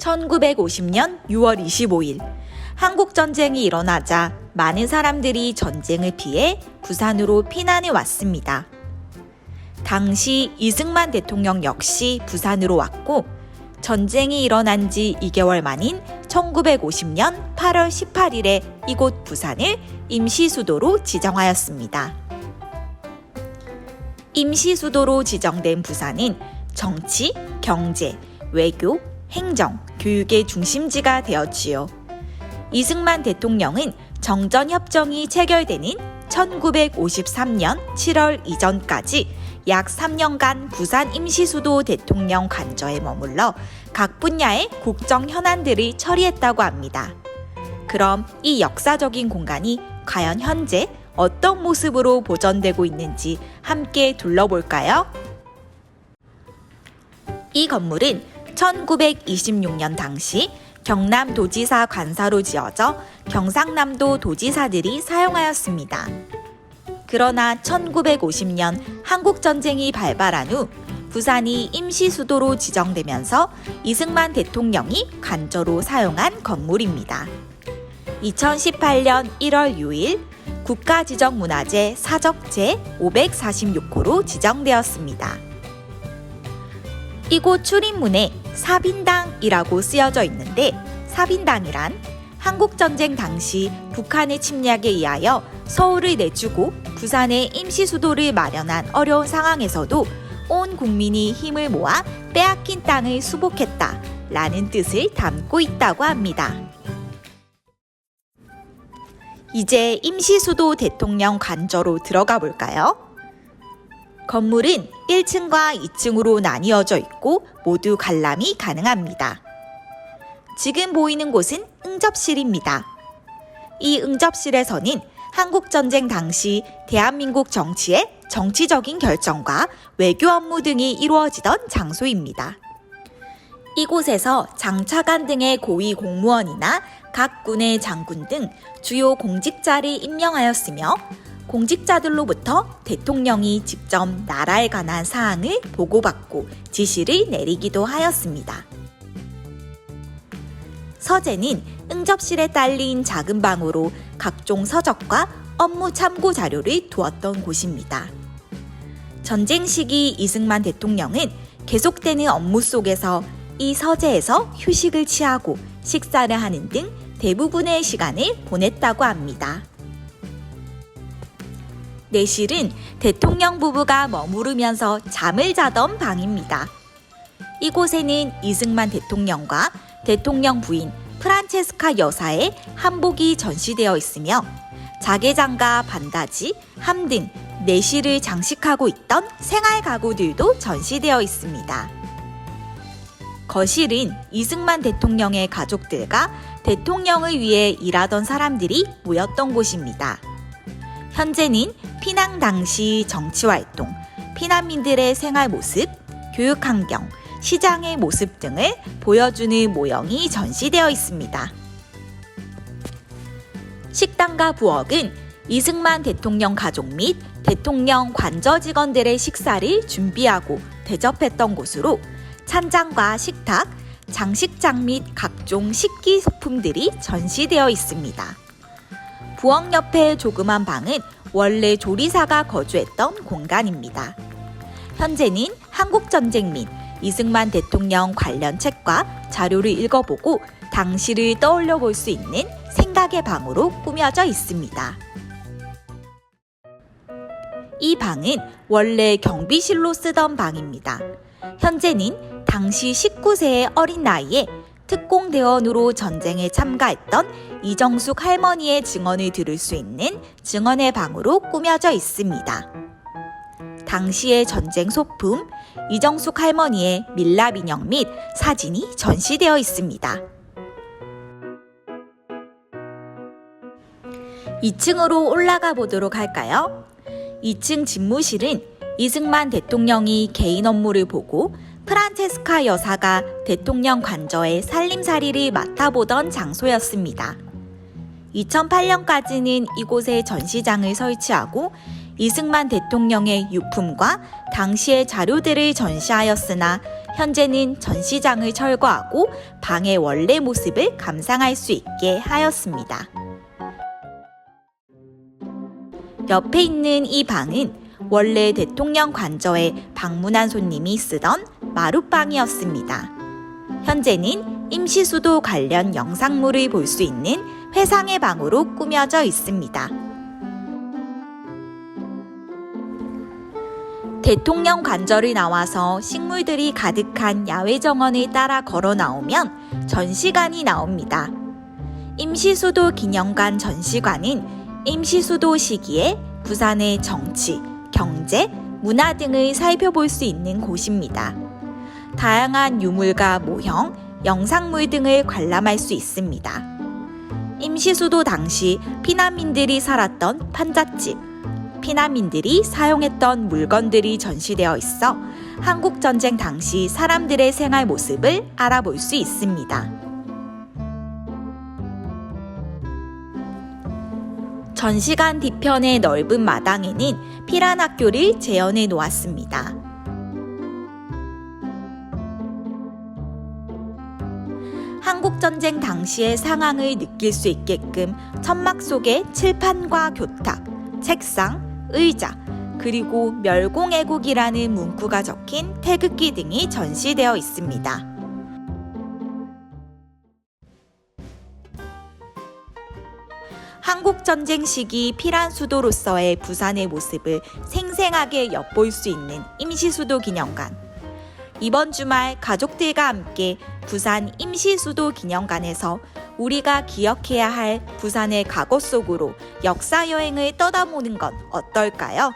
1950년 6월 25일 한국전쟁이 일어나자 많은 사람들이 전쟁을 피해 부산으로 피난해 왔습니다. 당시 이승만 대통령 역시 부산으로 왔고 전쟁이 일어난 지 2개월 만인 1950년 8월 18일에 이곳 부산을 임시수도로 지정하였습니다. 임시수도로 지정된 부산은 정치, 경제, 외교, 행정, 교육의 중심지가 되었지요. 이승만 대통령은 정전협정이 체결되는 1953년 7월 이전까지 약 3년간 부산 임시수도 대통령 관저에 머물러 각 분야의 국정 현안들을 처리했다고 합니다. 그럼 이 역사적인 공간이 과연 현재 어떤 모습으로 보존되고 있는지 함께 둘러볼까요? 이 건물은 1926년 당시 경남도지사 관사로 지어져 경상남도 도지사들이 사용하였습니다. 그러나 1950년 한국전쟁이 발발한 후 부산이 임시수도로 지정되면서 이승만 대통령이 관저로 사용한 건물입니다. 2018년 1월 6일 국가지정문화재 사적제 546호로 지정되었습니다. 이곳 출입문에 사빈당이라고 쓰여져 있는데 사빈당이란 한국전쟁 당시 북한의 침략에 의하여 서울을 내주고 부산에 임시수도를 마련한 어려운 상황에서도 온 국민이 힘을 모아 빼앗긴 땅을 수복했다라는 뜻을 담고 있다고 합니다. 이제 임시수도 대통령 관저로 들어가 볼까요? 건물은 1층과 2층으로 나뉘어져 있고 모두 관람이 가능합니다. 지금 보이는 곳은 응접실입니다. 이 응접실에서는 한국전쟁 당시 대한민국 정치의 정치적인 결정과 외교 업무 등이 이루어지던 장소입니다. 이곳에서 장차관 등의 고위 공무원이나 각 군의 장군 등 주요 공직자를 임명하였으며 공직자들로부터 대통령이 직접 나라에 관한 사항을 보고받고 지시를 내리기도 하였습니다. 서재는 응접실에 딸린 작은 방으로 각종 서적과 업무 참고 자료를 두었던 곳입니다. 전쟁 시기 이승만 대통령은 계속되는 업무 속에서 이 서재에서 휴식을 취하고 식사를 하는 등 대부분의 시간을 보냈다고 합니다. 내실은 대통령 부부가 머무르면서 잠을 자던 방입니다. 이곳에는 이승만 대통령과 대통령 부인 프란체스카 여사의 한복이 전시되어 있으며 자개장과 반다지, 함 등 내실을 장식하고 있던 생활 가구들도 전시되어 있습니다. 거실은 이승만 대통령의 가족들과 대통령을 위해 일하던 사람들이 모였던 곳입니다. 현재는 피난 당시 정치활동, 피난민들의 생활 모습, 교육 환경, 시장의 모습 등을 보여주는 모형이 전시되어 있습니다. 식당과 부엌은 이승만 대통령 가족 및 대통령 관저 직원들의 식사를 준비하고 대접했던 곳으로 찬장과 식탁, 장식장 및 각종 식기 소품들이 전시되어 있습니다. 부엌 옆의 조그만 방은 원래 조리사가 거주했던 공간입니다. 현재는 한국전쟁 및 이승만 대통령 관련 책과 자료를 읽어보고 당시를 떠올려 볼 수 있는 생각의 방으로 꾸며져 있습니다. 이 방은 원래 경비실로 쓰던 방입니다. 현재는 당시 19세의 어린 나이에 특공대원으로 전쟁에 참가했던 이정숙 할머니의 증언을 들을 수 있는 증언의 방으로 꾸며져 있습니다. 당시의 전쟁 소품, 이정숙 할머니의 밀랍 인형 및 사진이 전시되어 있습니다. 2층으로 올라가 보도록 할까요? 2층 집무실은 이승만 대통령이 개인 업무를 보고 프란체스카 여사가 대통령 관저의 살림살이를 맡아보던 장소였습니다. 2008년까지는 이곳에 전시장을 설치하고 이승만 대통령의 유품과 당시의 자료들을 전시하였으나 현재는 전시장을 철거하고 방의 원래 모습을 감상할 수 있게 하였습니다. 옆에 있는 이 방은 원래 대통령 관저에 방문한 손님이 쓰던 마룻방이었습니다. 현재는 임시수도 관련 영상물을 볼 수 있는 회상의 방으로 꾸며져 있습니다. 대통령 관저를 나와서 식물들이 가득한 야외 정원을 따라 걸어 나오면 전시관이 나옵니다. 임시수도 기념관 전시관은 임시수도 시기에 부산의 정치, 경제, 문화 등을 살펴볼 수 있는 곳입니다. 다양한 유물과 모형, 영상물 등을 관람할 수 있습니다. 임시수도 당시 피난민들이 살았던 판잣집, 피난민들이 사용했던 물건들이 전시되어 있어 한국전쟁 당시 사람들의 생활 모습을 알아볼 수 있습니다. 전시관 뒤편의 넓은 마당에는 피란학교를 재현해 놓았습니다. 한국전쟁 당시의 상황을 느낄 수 있게끔 천막 속에 칠판과 교탁, 책상, 의자, 그리고 멸공애국이라는 문구가 적힌 태극기 등이 전시되어 있습니다. 한국전쟁 시기 피란수도로서의 부산의 모습을 생생하게 엿볼 수 있는 임시수도 기념관. 이번 주말 가족들과 함께 부산 임시수도 기념관에서 우리가 기억해야 할 부산의 과거 속으로 역사 여행을 떠나보는 건 어떨까요?